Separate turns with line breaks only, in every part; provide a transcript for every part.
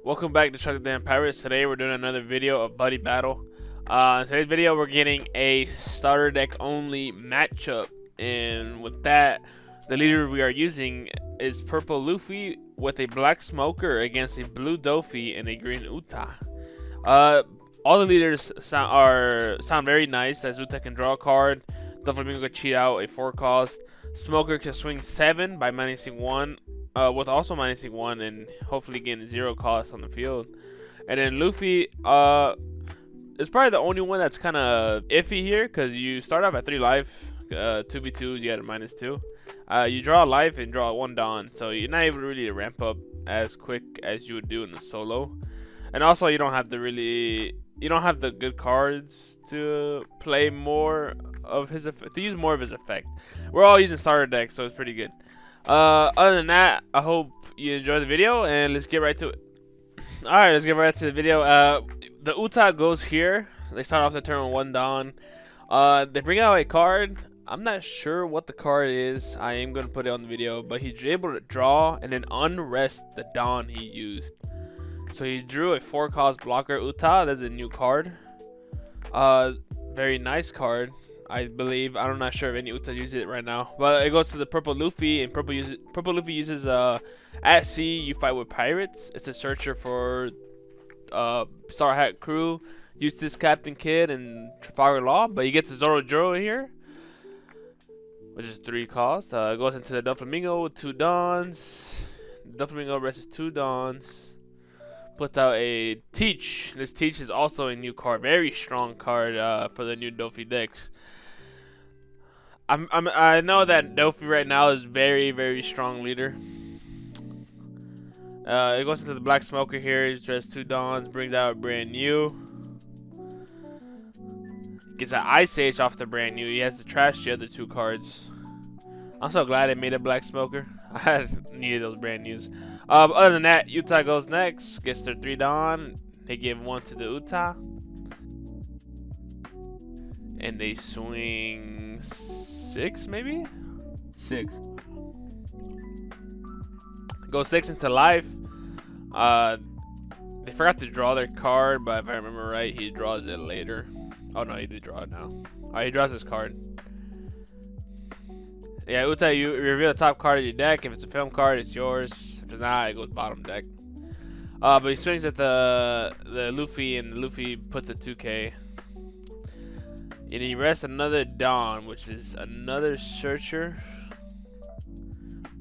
Welcome back to Chuck the Damn Pirates. Today we're doing another video of Buddy Battle. In today's video we're getting a starter deck only matchup, and with that, the leader we are using is purple Luffy with a black Smoker against a blue Dofy and a green Uta. All the leaders sound very nice, as Uta can draw a card, Doflamingo can cheat out a 4 cost, Smoker can swing 7 by minusing 1. With also minusing 1 and hopefully getting 0 cost on the field. And then Luffy is probably the only one that's kind of iffy here, because you start off at 3 life, 2v2s, you get a -2. You draw a life and draw 1 Dawn, so you're not able to really ramp up as quick as you would do in the solo. And also you don't have the good cards to play more of his effect, to use more of his effect. We're all using starter decks, so it's pretty good. Other than that, I hope you enjoy the video, and let's get right to it. Alright, let's get right to the video. The Uta goes here. They start off the turn with 1 Dawn. They bring out a card. I'm not sure what the card is. I am going to put it on the video, but he's able to draw and then unrest the Dawn he used. So he drew a 4 cost blocker Uta. That's a new card. Very nice card, I believe. I'm not sure if any Uta uses it right now, but it goes to the purple Luffy, and purple Luffy uses at sea you fight with pirates. It's a searcher for Star Hat crew. Use this Captain Kidd and Trafalgar Law, but he gets a Zoro here, which is 3 cost. Goes into the Doflamingo with 2 Dawns. Doflamingo rests 2 Dawns. Puts out a Teach. This Teach is also a new card, very strong card for the new Dofy decks. I know that Dofy right now is very strong leader. It goes into the black Smoker here. He draws 2 Dawns, brings out a brand new. Gets an Ice Age off the brand new. He has to trash the other 2 cards. I'm so glad they made a black Smoker. I had needed those brand news. Other than that, Uta goes next. Gets their 3 Dawn. They give 1 to the Uta. And they swing 6, maybe? 6. Go 6 into life. They forgot to draw their card, but if I remember right, he draws it later. Oh no, he did draw it now. Alright, he draws his card. Yeah, Uta, you reveal the top card of your deck. If it's a film card, it's yours. If it's not, it goes bottom deck. But he swings at the Luffy, and Luffy puts a 2K. And he rests another Dawn, which is another searcher.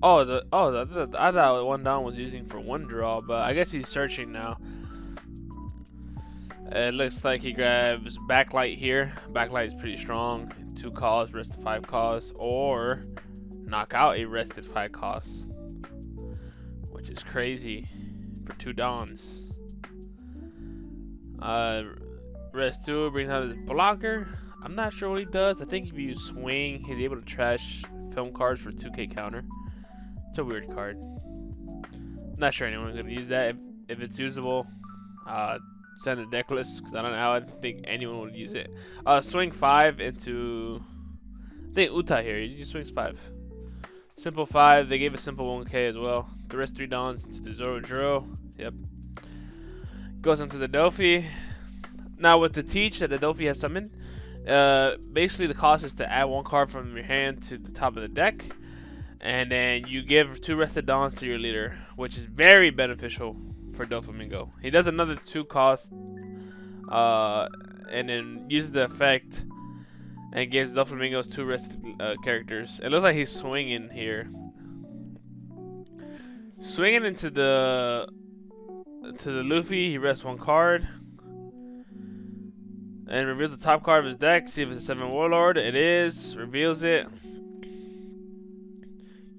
I thought 1 Dawn was using for 1 draw, but I guess he's searching now. It looks like he grabs Backlight here. Backlight is pretty strong. 2 calls, rest to 5 costs, or knock out a rested 5 costs, which is crazy for 2 Dawns. Rest 2 brings out his blocker. I'm not sure what he does. I think if you swing, he's able to trash film cards for 2K counter. It's a weird card. Not sure anyone's gonna use that. If it's usable, send a deck list, because I don't think anyone would use it. Swing 5 into, I think Uta here. He just swings 5. Simple 5. They gave a simple 1K as well. The rest 3 Dawns into the Zoro. Yep. Goes into the Dofy. Now with the Teach that the Dofy has summoned, basically the cost is to add 1 card from your hand to the top of the deck, and then you give 2 rested Dawns to your leader, which is very beneficial for Doflamingo. He does another 2 cost, and then uses the effect and gives Doflamingo's 2 rested characters. It looks like he's swinging here, swinging into the Luffy. He rests 1 card and reveals the top card of his deck. See if it's a 7 Warlord. It is. Reveals it.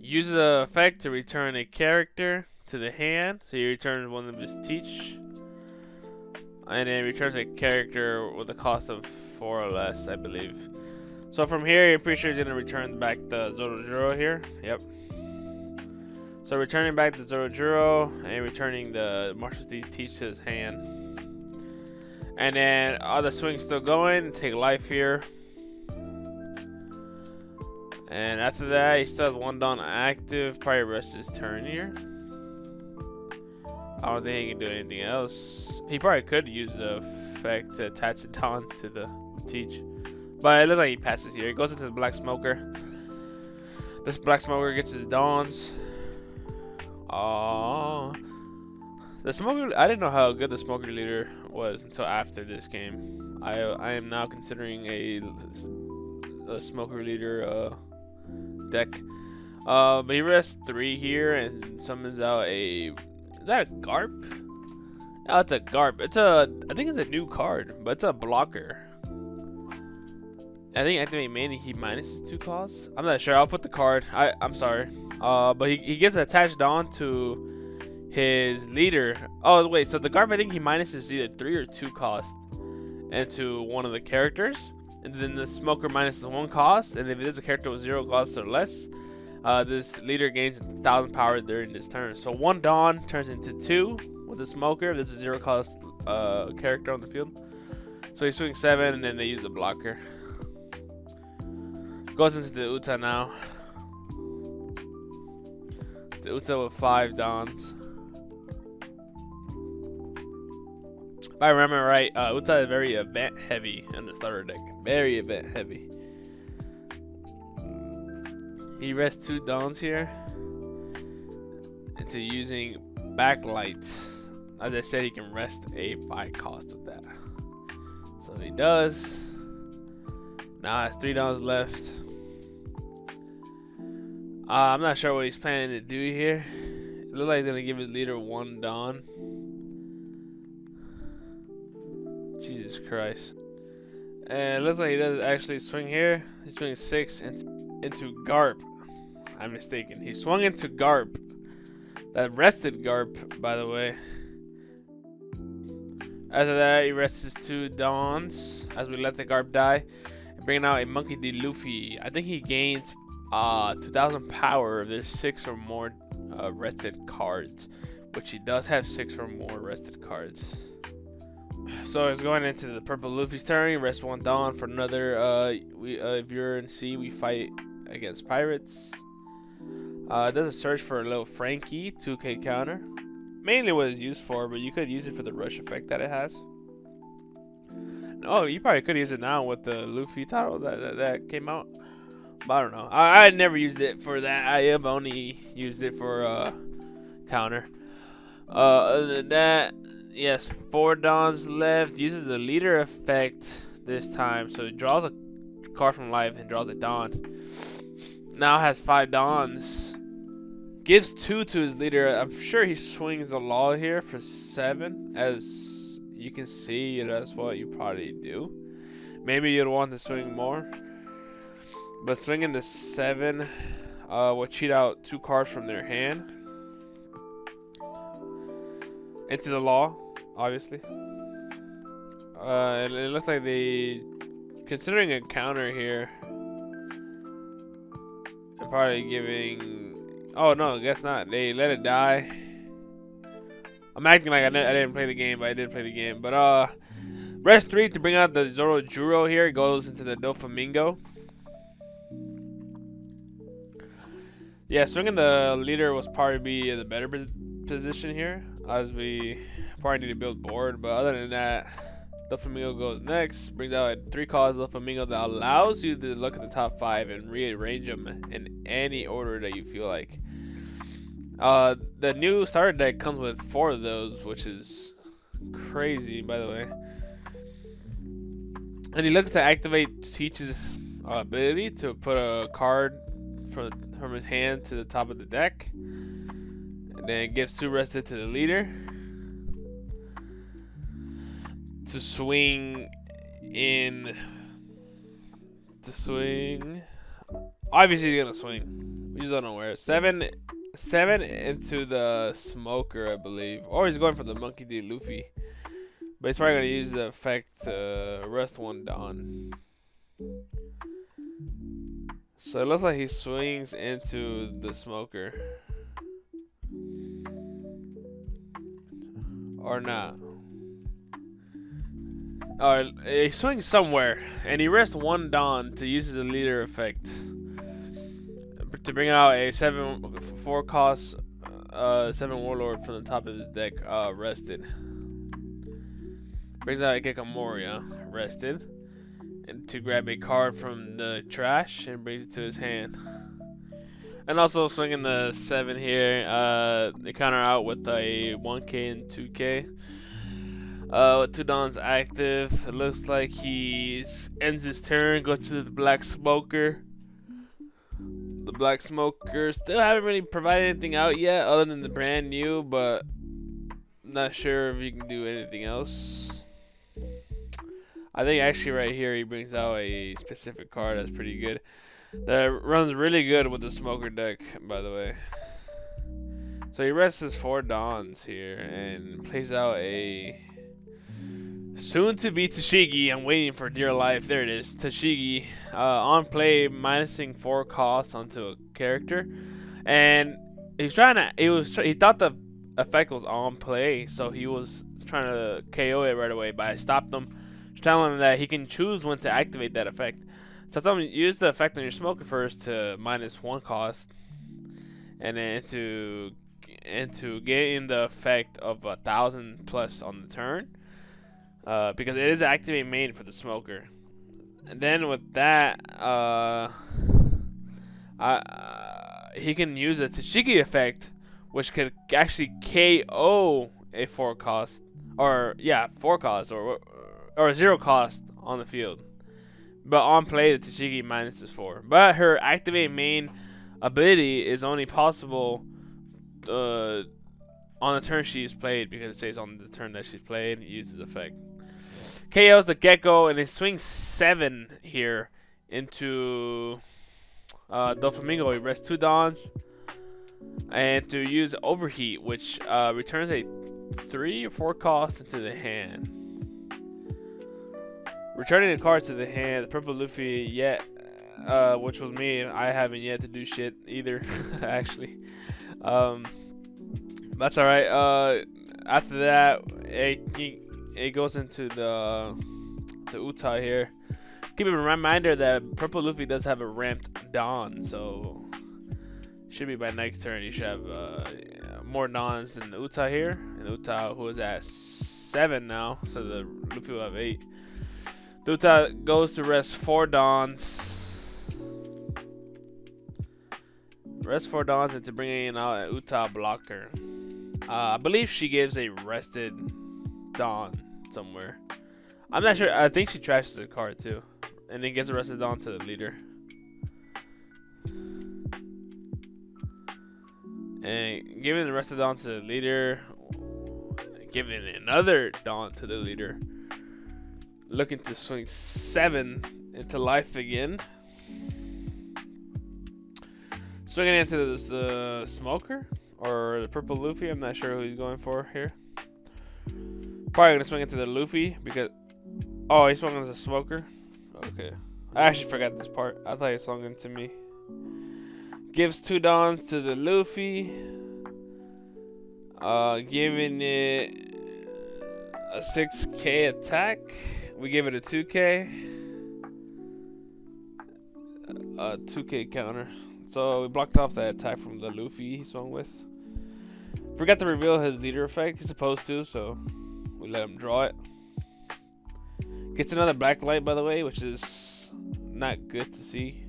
Uses an effect to return a character to the hand. So he returns 1 of his Teach, and then returns a character with a cost of 4 or less, I believe. So from here, you're pretty sure he's gonna return back the Zoro here. Yep. So returning back the Zoro and returning the Martial Teach to his hand. And then other swings still going. Take life here. And after that, he still has 1 Dawn active. Probably rest his turn here. I don't think he can do anything else. He probably could use the effect to attach the Dawn to the Teach. But it looks like he passes here. He goes into the Black Smoker. This Black Smoker gets his Dawns. Oh, the Smoker. I didn't know how good the Smoker Leader was until after this game. I am now considering a Smoker Leader deck. But he rests 3 here and summons out a. Is that a Garp? Oh, it's a Garp. I think it's a new card, but it's a blocker. I think activate main he minuses 2 costs. I'm not sure. I'll put the card. I'm sorry. But he gets attached on to his leader. Oh wait, so the Garp I think he minuses either 3 or 2 cost into one of the characters, and then the Smoker minuses 1 cost, and if it is a character with 0 cost or less, this leader gains 1,000 power during this turn. So 1 Dawn turns into 2 with the Smoker. This is a 0 cost character on the field. So he swings 7, and then they use the blocker. Goes into the Uta now. The Uta with 5 Dawns. If I remember right, Uta is very event heavy in the starter deck. Very event heavy. He rests 2 Dawns here into using Backlight. As I said, he can rest a 5 cost with that. So he does. Now has 3 Dawns left. I'm not sure what he's planning to do here. It looks like he's gonna give his leader 1 Dawn. Jesus Christ. And it looks like he does actually swing here. He's swinging 6 into Garp. I'm mistaken. He swung into Garp. That rested Garp, by the way. After that, he rests his 2 Dawns as we let the Garp die. And bringing out a Monkey D. Luffy. I think he gains 2,000 power if there's 6 or more rested cards, which he does have 6 or more rested cards. So he's going into the purple Luffy's turn. He rests 1 Dawn for another. If you're in C, we fight against pirates. It does a search for a little Frankie 2k counter. Mainly what it's used for, but you could use it for the rush effect that it has. Oh, you probably could use it now with the Luffy title that came out. But I don't know. I never used it for that. I have only used it for counter. Other than that, yes, 4 Dawns left. Uses the leader effect this time, so it draws a card from life and draws a Dawn. Now has 5 Dawns. Gives 2 to his leader. I'm sure he swings the law here for 7. As you can see, that's what you probably do. Maybe you'd want to swing more. But swinging the 7 will cheat out 2 cards from their hand. Into the law, obviously. And it looks like they, considering a counter here, I'm probably giving. Oh no, I guess not. They let it die. I'm acting like I didn't play the game, but I did play the game. But rest 3 to bring out the Zoro Juro here. It goes into the Doflamingo. Yeah, swinging the leader was probably be the better position here, as we probably need to build board. But other than that, Doflamingo goes next. Brings out a 3 cost Doflamingo that allows you to look at the top 5 and rearrange them in any order that you feel like. The new starter deck comes with 4 of those, which is crazy, by the way. And he looks to activate Teach's ability to put a card from his hand to the top of the deck, and then gives 2 rested to the leader to swing in. Obviously he's gonna swing. We just don't know where. 7 into the Smoker, I believe, or he's going for the Monkey D. Luffy. But he's probably gonna use the effect to rest 1 Dawn. So it looks like he swings into the Smoker. Or not. Alright, he swings somewhere. And he rests 1 Dawn to use his leader effect. To bring out a 4 cost seven warlord from the top of his deck rested. Brings out a Kekamoria rested, and to grab a card from the trash and brings it to his hand. And also swinging the 7 here. They counter out with a 1k and 2k. With 2 Dons active, it looks like he ends his turn, goes to the Black Smoker. The Black Smoker still haven't really provided anything out yet, other than the brand new, but not sure if he can do anything else. I think actually right here he brings out a specific card that's pretty good. That runs really good with the Smoker deck, by the way. So he rests his 4 Dons here and plays out a soon-to-be TCG. I'm waiting for dear life. There it is, TCG. On play, minusing 4 costs onto a character, and he's trying to. He thought the effect was on play, so he was trying to KO it right away. But I stopped him, telling him that he can choose when to activate that effect. So I told him use the effect on your Smoker first to minus 1 cost, and then to gain the effect of 1,000 plus on the turn. Because it is activate main for the Smoker. And then with that, he can use the TCG effect, which could actually KO a 4 cost, or 4 cost, or 0 cost on the field. But on play, the TCG minuses 4. But her activate main ability is only possible on the turn she's played, because it says on the turn that she's played, it uses effect. KO's the Gecko, and it swings 7 here into Doflamingo. He rests 2 Dons, and to use Overheat, which returns a 3 or 4 cost into the hand. Returning the cards to the hand, the purple Luffy which was me. I haven't yet to do shit either, actually. That's alright. After that, it goes into the Uta here. Keep a reminder that purple Luffy does have a ramped Don, so should be by next turn you should have more Dons than the Uta here. And Uta, who is at 7 now, so the Luffy will have 8. The Uta goes to rest 4 Dons. Rest 4 Dons into bringing out an Uta blocker. I believe she gives a rested Don somewhere. I'm not sure. I think she trashes the card too, and then gives the rested Don to the leader. And giving the rested Don to the leader, giving another Don to the leader. Looking to swing 7 into life again. Swinging into this Smoker or the purple Luffy. I'm not sure who he's going for here. Probably gonna swing into the Luffy because he swung into the Smoker. Okay, I actually forgot this part. I thought he swung into me. Gives 2 Dons to the Luffy. Giving it a 6k attack. We give it a 2k. 2k counter. So we blocked off that attack from the Luffy he swung with. Forgot to reveal his leader effect. He's supposed to, so we let him draw it. Gets another black light, by the way, which is not good to see.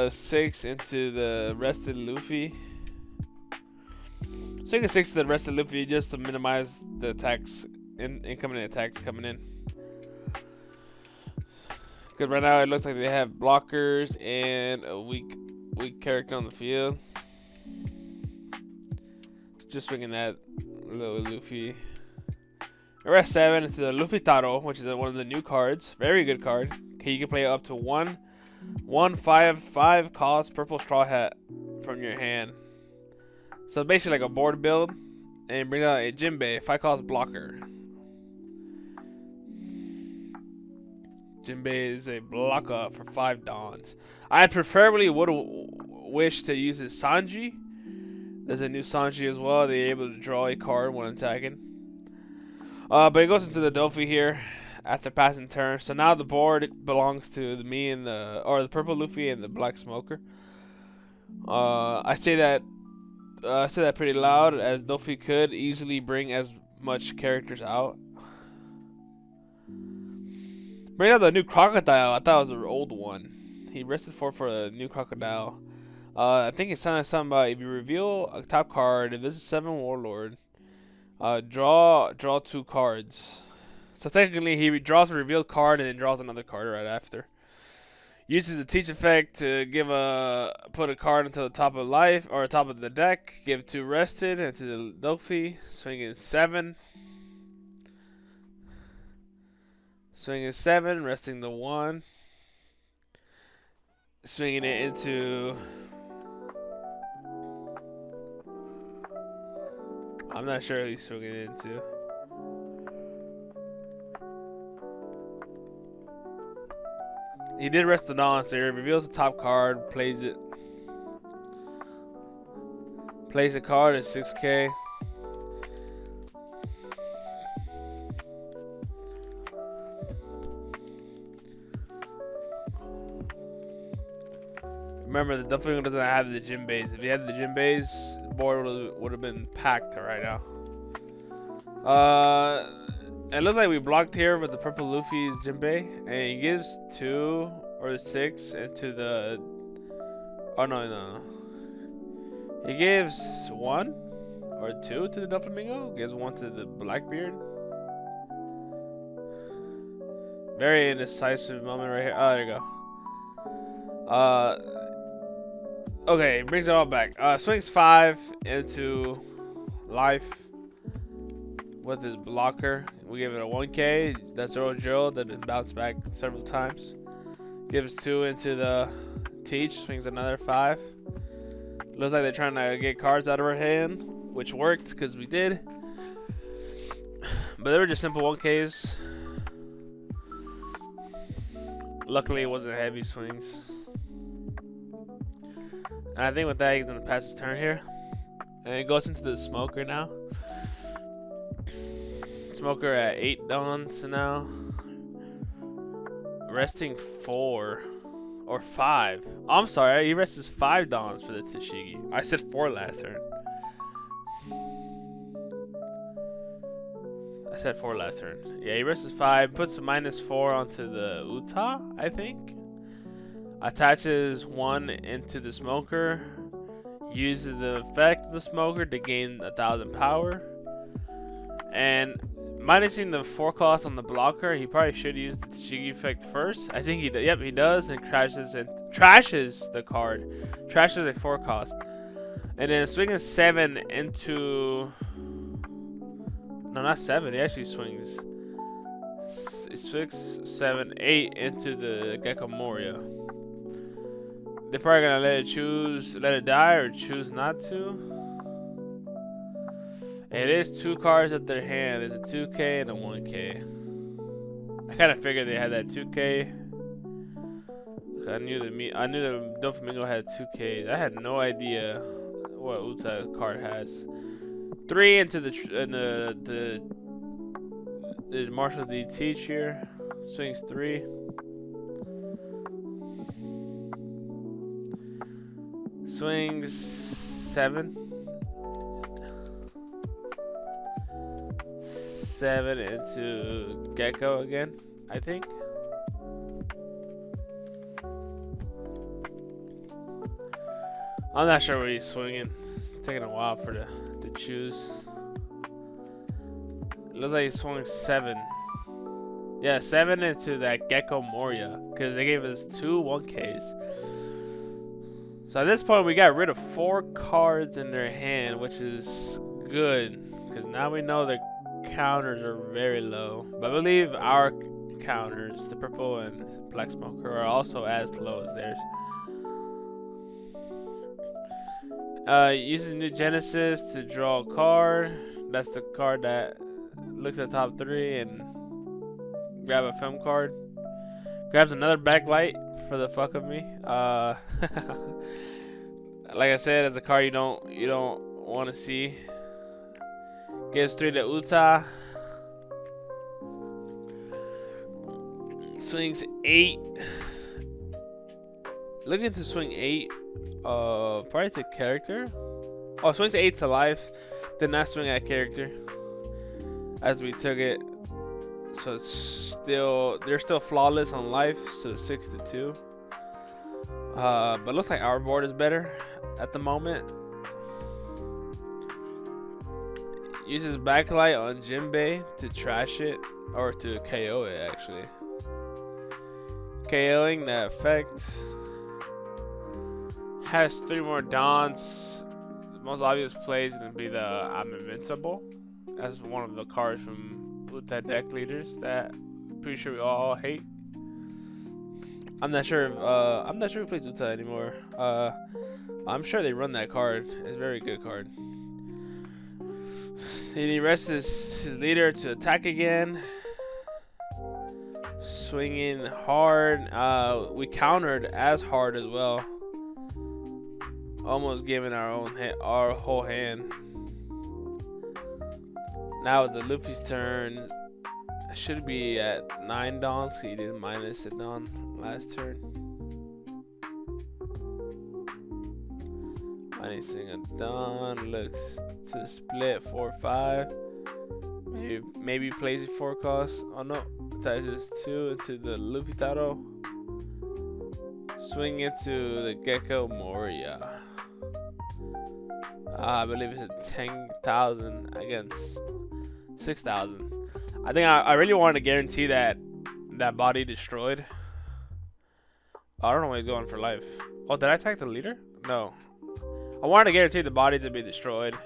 6 into the rested Luffy. So you can 6 to the rested Luffy just to minimize the attacks, incoming attacks coming in. Because right now it looks like they have blockers and a weak character on the field. Just swinging that little Luffy. Rest 7 into the Luffy Taro, which is one of the new cards. Very good card. Okay, you can play up to 5 cost purple straw hat from your hand. So basically like a board build, and bring out a Jinbei 5 cost blocker. Jinbei is a blocker for 5 Dons. I preferably would wish to use his Sanji. There's a new Sanji as well. They're able to draw a card when attacking. But it goes into the Dofi here after passing turn. So now the board belongs to me and the purple Luffy and the black Smoker. I say that pretty loud, as Luffy could easily bring as much characters out. Bring out the new crocodile. I thought it was an old one. He rested for a new crocodile. I think it's something about if you reveal a top card, if this is 7 Warlord, draw 2 cards. So technically, he draws a revealed card and then draws another card right after. Uses the teach effect to put a card into the top of life or top of the deck. Give 2 rested into the Luffy. Swinging 7. Swinging 7, resting the 1. Swinging it into. I'm not sure who he's swinging it into. He did rest the Dawn, so he reveals the top card, plays it. Plays a card at 6k. Remember, the Doflamingo doesn't have the gym base. If he had the gym base, the board would have been packed right now. It looks like we blocked here with the purple Luffy's Jinbei, and he gives 2 or 6 into the. Oh no. He gives 1 or 2 to the Doflamingo. Gives 1 to the Blackbeard. Very indecisive moment right here. Oh, there you go. Okay, brings it all back. Swings 5 into life with his blocker. We give it a 1k. That's 0-0. That's been bounced back several times. Gives 2 into the teach. Swings another 5. Looks like they're trying to get cards out of our hand, which worked because we did. But they were just simple 1ks. Luckily, it wasn't heavy swings. And I think with that, he's going to pass his turn here. And it goes into the smoker now. Smoker at 8 dons now. Resting 4 or 5. Oh, I'm sorry, he rests 5 dons for the TCG. I said 4 last turn. Yeah, he rests 5. Puts a -4 onto the Uta, I think. Attaches 1 into the smoker. Uses the effect of the smoker to gain 1,000 power. And minusing the 4 cost on the blocker, he probably should use the TCG effect first. I think he does. Yep, he does, and trashes the card. Trashes a 4 cost. And then swinging 7 into. No, not 7. He actually swings 6, 7, 8 into the Gecko Moria. They're probably gonna let it die or choose not to. It is 2 cards at their hand. It's a 2k and a 1k. I kind of figured they had that 2k. I knew the Doflamingo had 2k. I had no idea what Uta card has. 3 into the Marshall D Teach here. Swings 3. Swings 7. 7 into Gecko again, I think. I'm not sure where he's swinging. It's taking a while for to choose. It looks like he swung 7. Yeah, 7 into that Gecko Moria, because they gave us 2 1Ks. So at this point, we got rid of 4 cards in their hand, which is good, because now we know their counters are very low. But I believe our counters, the purple and black smoker, are also as low as theirs. Using New Genesis to draw a card. That's the card that looks at the top 3 and grab a film card. Grabs another backlight for the fuck of me. Like I said, it's a card you don't want to see. Gives 3 to Uta. Swings 8 Looking to swing 8. Probably to character. Oh, swings 8 to life. Did not swing at character. As we took it. So it's still, they're still flawless on life. So 6 to 2. But looks like our board is better at the moment. Uses backlight on Jinbei to trash it, or to KO it actually. KOing the effect. Has 3 more Dons. The most obvious play is going to be the I'm Invincible. That's one of the cards from Uta deck leaders that I'm pretty sure we all hate. I'm not sure who plays Uta anymore. I'm sure they run that card. It's a very good card. He rests his leader to attack again. Swinging hard. We countered as hard as well. Almost giving our whole hand. Now with the Luffy's turn, should be at 9 Dons. He did minus a Don last turn. Minusing a Don. Looks to split 4-5. Maybe plays a 4 cost. Oh no. Attaches 2 into the Luffy Taro. Swing into the Gecko Moria. I believe it's a 10,000 against 6,000. I think I really wanted to guarantee that body destroyed. I don't know why he's going for life. Oh, did I attack the leader? No. I wanted to guarantee the body to be destroyed.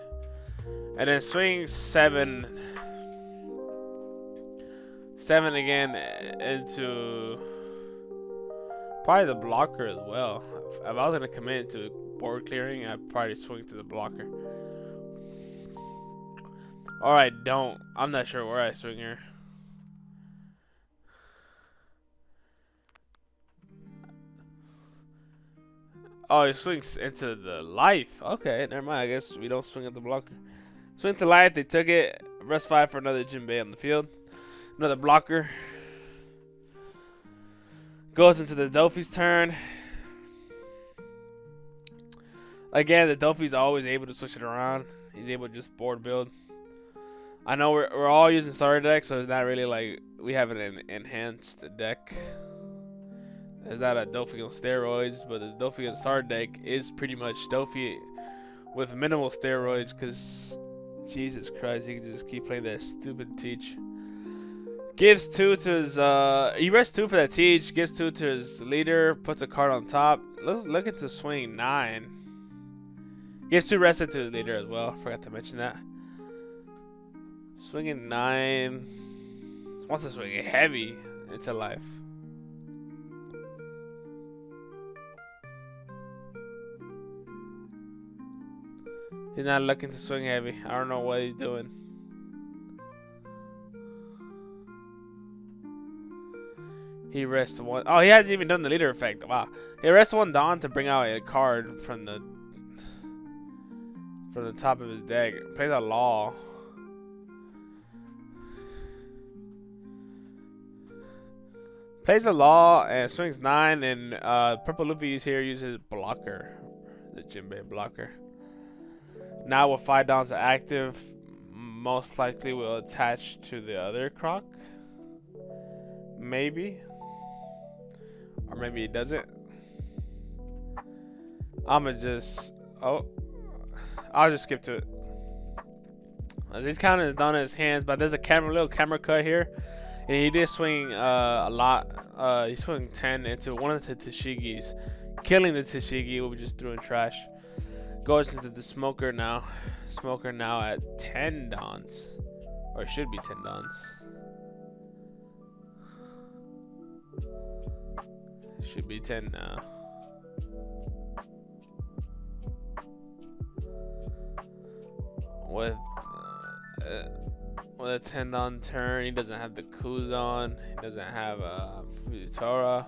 And then swing 7 again into probably the blocker as well. If I was going to commit to board clearing, I'd probably swing to the blocker. Or I don't. I'm not sure where I swing here. Oh, he swings into the life. Okay, never mind. I guess we don't swing at the blocker. Swing to life. They took it. Rest 5 for another Jinbei on the field. Another blocker. Goes into the Doflamingo's turn. Again, the Doflamingo's always able to switch it around. He's able to just board build. I know we're all using starter deck, so it's not really like we have an enhanced deck. It's not a Doflamingo on steroids, but the Doflamingo starter deck is pretty much Doflamingo with minimal steroids, because Jesus Christ, he can just keep playing that stupid teach. Gives 2 to his, he rests 2 for that teach, gives 2 to his leader, puts a card on top. Looking to swing 9. Gives 2 rested to his leader as well, forgot to mention that. Swinging 9. Wants to swing it heavy into life. He's not looking to swing heavy. I don't know what he's doing. He rests 1. Oh, he hasn't even done the leader effect. Wow. He rests 1 Don to bring out a card from the top of his deck. Plays a Law. Plays a Law and swings 9, and Purple Luffy here uses blocker, the Jinbei blocker. Now with 5 Dons active, most likely will attach to the other Croc. Maybe. Or maybe it doesn't. I'll just skip to it. He's counting his Don in his hands, but there's a little camera cut here. And he did swing a lot. He swung 10 into one of the Tashigis, killing the Tashigi, we just threw in trash. Goes into the Smoker now. Smoker now at 10 Dons. Or it should be 10 Dons. Should be 10 now. With a 10 Don turn, he doesn't have the Kuzan. He doesn't have a Futora.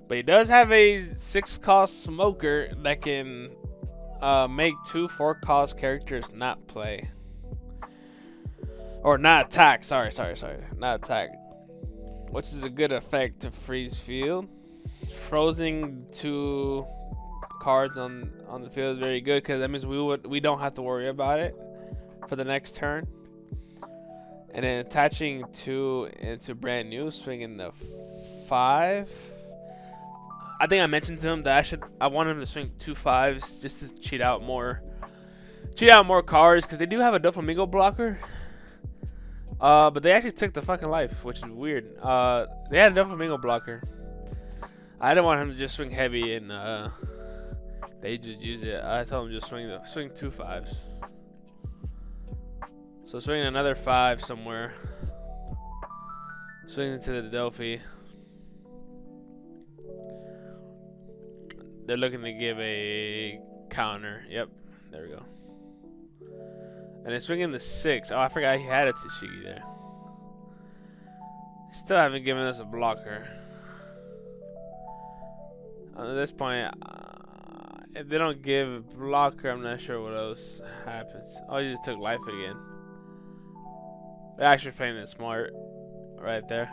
But he does have a 6 cost Smoker that can make 2 4-cost characters not play. Or not attack. Sorry. Not attack. Which is a good effect to freeze field. frozen 2 cards on the field is very good because that means we don't have to worry about it for the next turn. And then attaching 2 into brand new, swinging the 5. I think I mentioned to him that I want him to swing 2 5s just to cheat out more cards because they do have a Doflamingo blocker. But they actually took the fucking life, which is weird. They had a Doflamingo blocker. I didn't want him to just swing heavy and they just use it. I told him just swing 2 5s. So swing another 5 somewhere. Swing into the Dofi. They're looking to give a counter. Yep, there we go. And then swinging the 6. Oh, I forgot he had a TCG there. Still haven't given us a blocker. At this point, if they don't give a blocker, I'm not sure what else happens. Oh, he just took life again. They're actually playing it smart right there.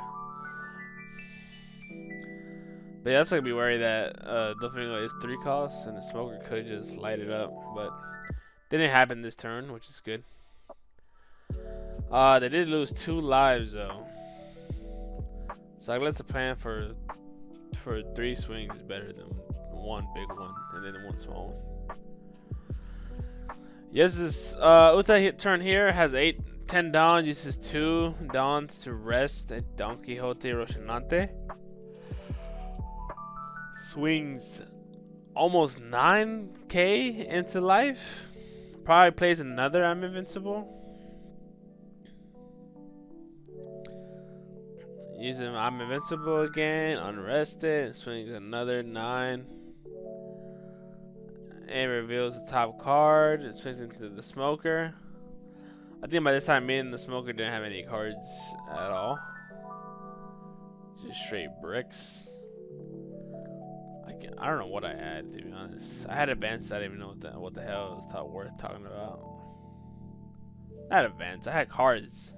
But yeah, that's gonna be worried that Doflamingo is 3 costs and the smoker could just light it up, but didn't happen this turn, which is good. They did lose 2 lives though, so I guess the plan for 3 swings is better than 1 big one and then 1 small one. Yes, this Uta turn here has 10 dawns, uses 2 dawns to rest a Don Quixote Rocinante. Swings almost 9k into life. Probably plays another I'm Invincible. Using I'm Invincible again, unrested, swings another 9. And reveals the top card. It swings into the smoker. I think by this time me and the smoker didn't have any cards at all. Just straight bricks. I don't know what I had, to be honest. I had events that I didn't even know what the hell was worth talking about. Not events, I had cards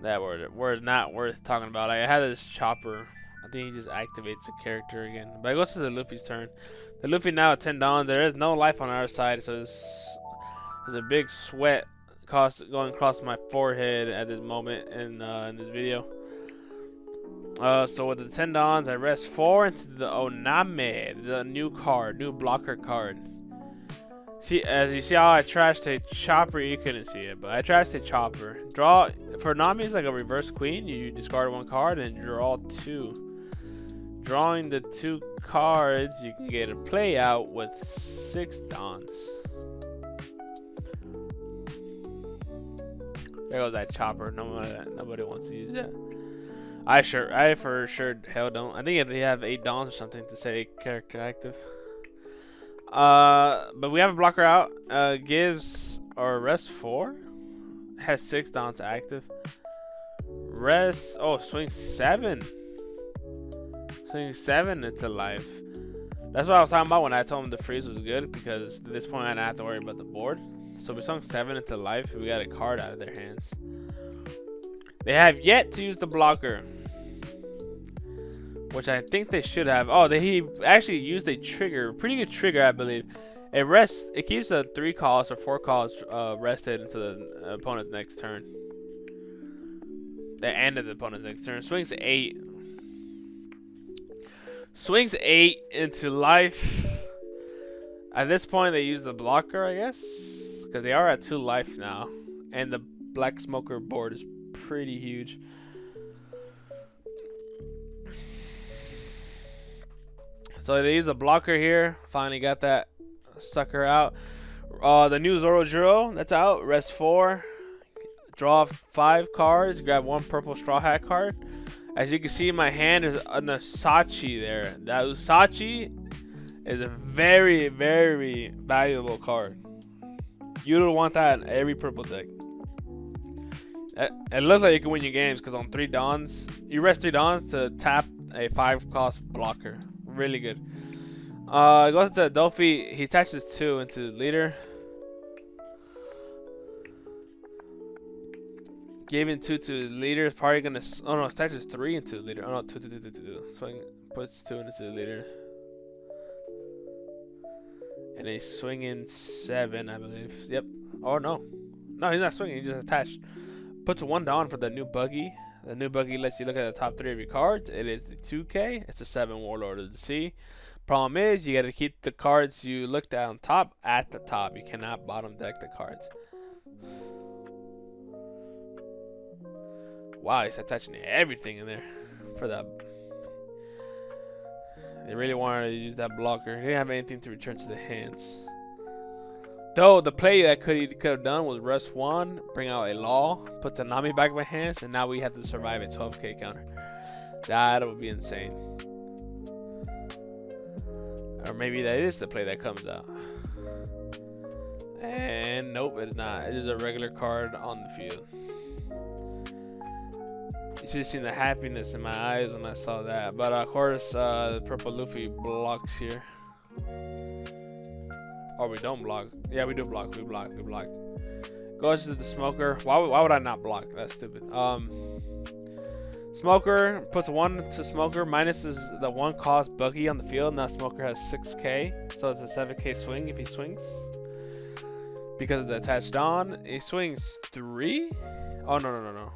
that were not worth talking about. I had this chopper. I think he just activates a character again. But it goes to the Luffy's turn. The Luffy now at 10 down. There is no life on our side, so there's a big sweat going across my forehead at this moment in this video. So with the 10 dawns, I rest 4 into the Oname, the new blocker card. See, as you see how I trashed a chopper, you couldn't see it, but I trashed a chopper. Draw, for Nami is like a reverse queen. You discard 1 card and draw 2. Drawing the 2 cards, you can get a play out with 6 dawns. There goes that chopper. Nobody wants to use that. I for sure hell don't. I think they have 8 dawns or something to say character active. But we have a blocker out. Gives or rest 4. Has 6 dawns active. Rest swing 7. Swing 7 into life. That's what I was talking about when I told him the freeze was good, because at this point I didn't have to worry about the board. So we swung 7 into life. We got a card out of their hands. They have yet to use the blocker, which I think they should have. Oh, he actually used a trigger, pretty good trigger, I believe. It keeps a 3 cost or 4 costs rested into the opponent's next turn. The end of the opponent's next turn. Swings 8. Swings 8 into life. At this point, they use the blocker, I guess, because they are at 2 life now, and the black smoker board is pretty huge. So they use a blocker here. Finally got that sucker out. The new Zorojuro, that's out. Rest 4. Draw 5 cards. Grab 1 purple straw hat card. As you can see in my hand, there's an Usachi there. That Usachi is a very, very valuable card. You don't want that in every purple deck. It looks like you can win your games because on 3 dawns, you rest 3 dawns to tap a 5 cost blocker. Really good. It goes into Dolphy. He attaches 2 into the leader. Giving 2 to the leader is probably gonna. Oh no, it's actually 3 into the leader. Oh no, 2, 2, 2, 2, 2, 2. Swing puts 2 into the leader. And a swinging 7, I believe. Yep. Oh no. No, he's not swinging, he's just attached. Puts 1 down for the new buggy. The new buggy lets you look at the top 3 of your cards. It is the 2K. It's a 7 Warlord of the Sea. Problem is, you gotta keep the cards you looked at on top at the top. You cannot bottom deck the cards. Wow, he's attaching everything in there for that. They really wanted to use that blocker. He didn't have anything to return to the hands. Though the play that he could have done was rest 1, bring out a law, put the Nami back in my hands, and now we have to survive a 12K counter. That would be insane. Or maybe that is the play that comes out. And nope, it's not. It is a regular card on the field. You should have seen the happiness in my eyes when I saw that. But of course, the purple Luffy blocks here. Or we don't block. Yeah, we do block. We block. Goes to the smoker. Why would I not block? That's stupid. Smoker puts 1 to smoker. Minuses the 1 cost buggy on the field. Now smoker has 6K. So it's a 7K swing if he swings. Because of the attached on. He swings 3? Oh, no.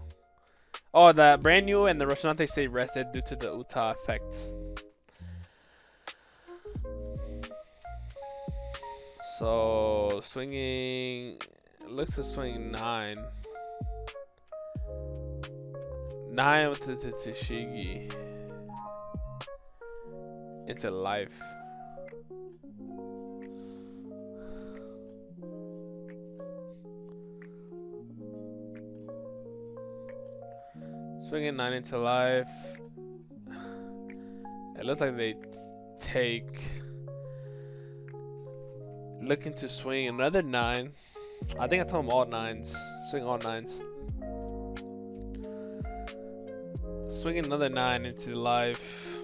Oh, the brand new and the Roshanante stay rested due to the Uta effect. So swinging, looks to swing 9. 9 with the TCG into life. Swinging 9 into life. It looks like they take. Looking to swing another 9. I think I told him all 9s. Swing all 9s. Swing another 9 into life.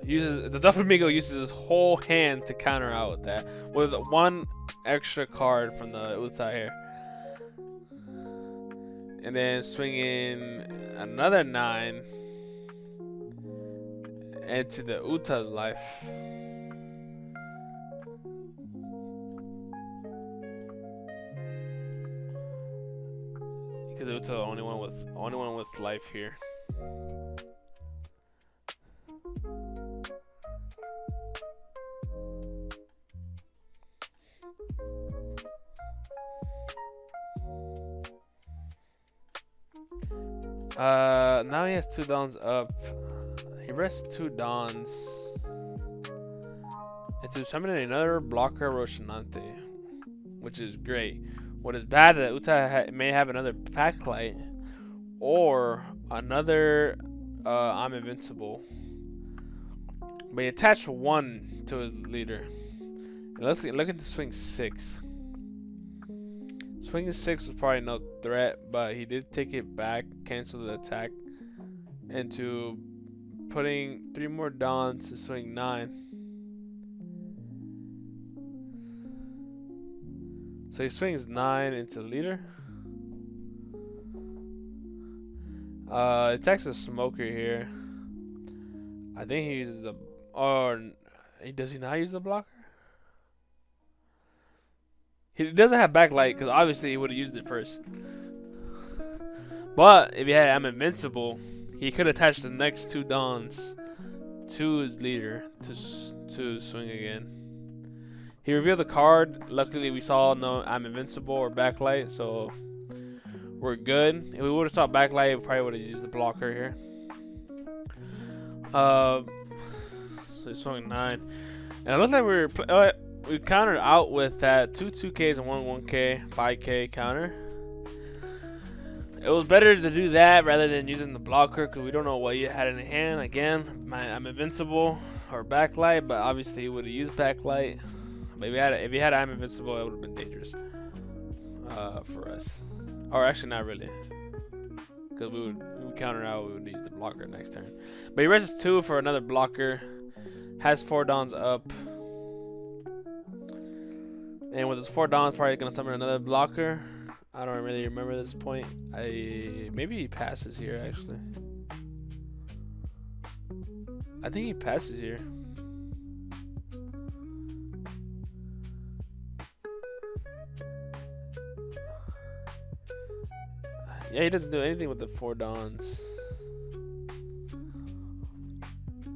The Doflamingo uses his whole hand to counter out with that, with 1 extra card from the Uta here. And then swinging another 9 into the Uta's life. Because Uta the only one with life here. Now he has 2 dawns up. He rests 2 dawns. And to summon another blocker Roshanante, which is great. What is bad is that Uta may have another Packlight or another I'm Invincible. But he attached 1 to his leader. Looking to swing 6. Swinging 6 was probably no threat, but he did take it back, cancel the attack, into putting 3 more dawns to swing 9. So he swings 9 into the leader. Attacks a smoker here. I think he uses the. Or does he not use the blocker? He doesn't have backlight because obviously he would have used it first. But if he had I'm Invincible, he could attach the next 2 dawns to his leader to swing again. He revealed the card. Luckily, we saw no I'm Invincible or backlight, so we're good. If we would have saw backlight, we probably would have used the blocker here. So he swung 9, and it looks like we countered out with that 2 2Ks and 1 1K, 5K counter. It was better to do that rather than using the blocker because we don't know what you had in hand. Again, I'm Invincible or backlight, but obviously he would have used backlight. But if he had I'm Invincible, it would have been dangerous for us. Or actually, not really, because we would counter out. We would use the blocker next turn. But he rests 2 for another blocker. Has 4 dawns up. And with his 4 dons, probably gonna summon another blocker. I don't really remember this point. Maybe he passes here actually. I think he passes here. Yeah, he doesn't do anything with the 4 dons.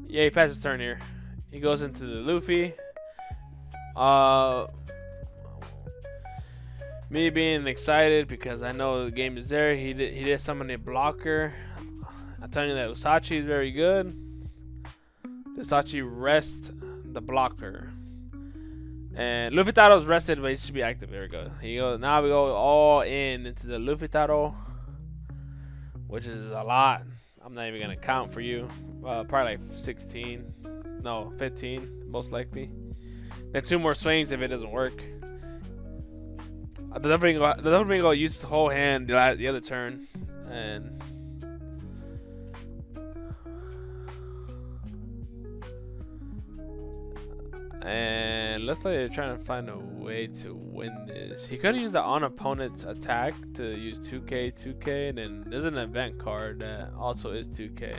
Yeah, he passes turn here. He goes into the Luffy. Me being excited because I know the game is there. He did summon a blocker. I'm telling you that Usachi is very good. Usachi rest the blocker. And Luffy Taro's rested, but he should be active. There we go. Now we go all into the Luffy Taro, which is a lot. I'm not even gonna count for you. Probably like 16, no, 15, most likely. Then 2 more swings if it doesn't work. The Doflamingo used his whole hand the other turn, and looks like they're trying to find a way to win this. He could have used the on opponent's attack to use 2K, and then there's an event card that also is 2K.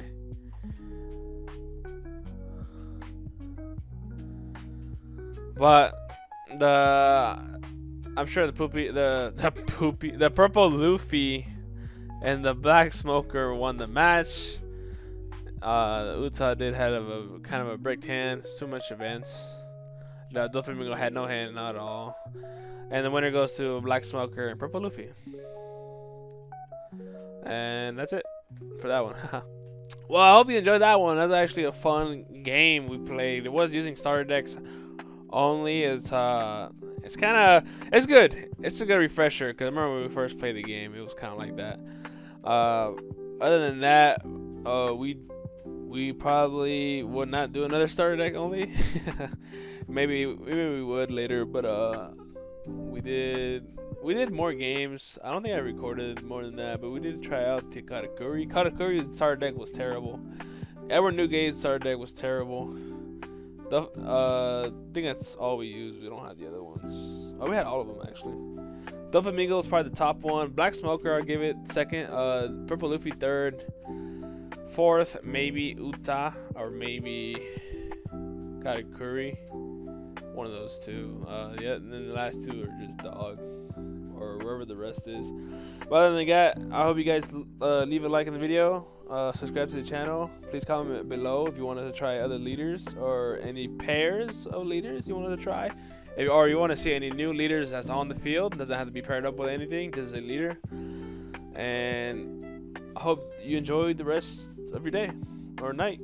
But I'm sure the purple Luffy and the black smoker won the match. Uta did have a kind of a bricked hand. It's too much events. The Doflamingo had no hand, not at all. And the winner goes to black smoker and purple Luffy. And that's it for that one. Well, I hope you enjoyed that one. That was actually a fun game we played. It was using starter decks only. It's good. It's a good refresher because I remember when we first played the game, it was kind of like that. Other than that, we probably would not do another starter deck only. maybe we would later, but we did more games. I don't think I recorded more than that, but we did try out Katakuri. Katakuri's starter deck was terrible. Edward Newgate's starter deck was terrible. I think that's all we used. We don't have the other ones. Oh, we had all of them actually. Doflamingo is probably the top one. Black Smoker, I'll give it second. Purple Luffy third. Fourth, maybe Uta or maybe Katakuri. One of those two. Yeah, and then the last two are just dog or wherever the rest is. But other than that, I hope you guys leave a like in the video. Subscribe to the channel. Please comment below if you wanted to try other leaders or any pairs of leaders you wanted to try. Or you want to see any new leaders that's on the field. Doesn't have to be paired up with anything, just a leader. And I hope you enjoyed the rest of your day or night.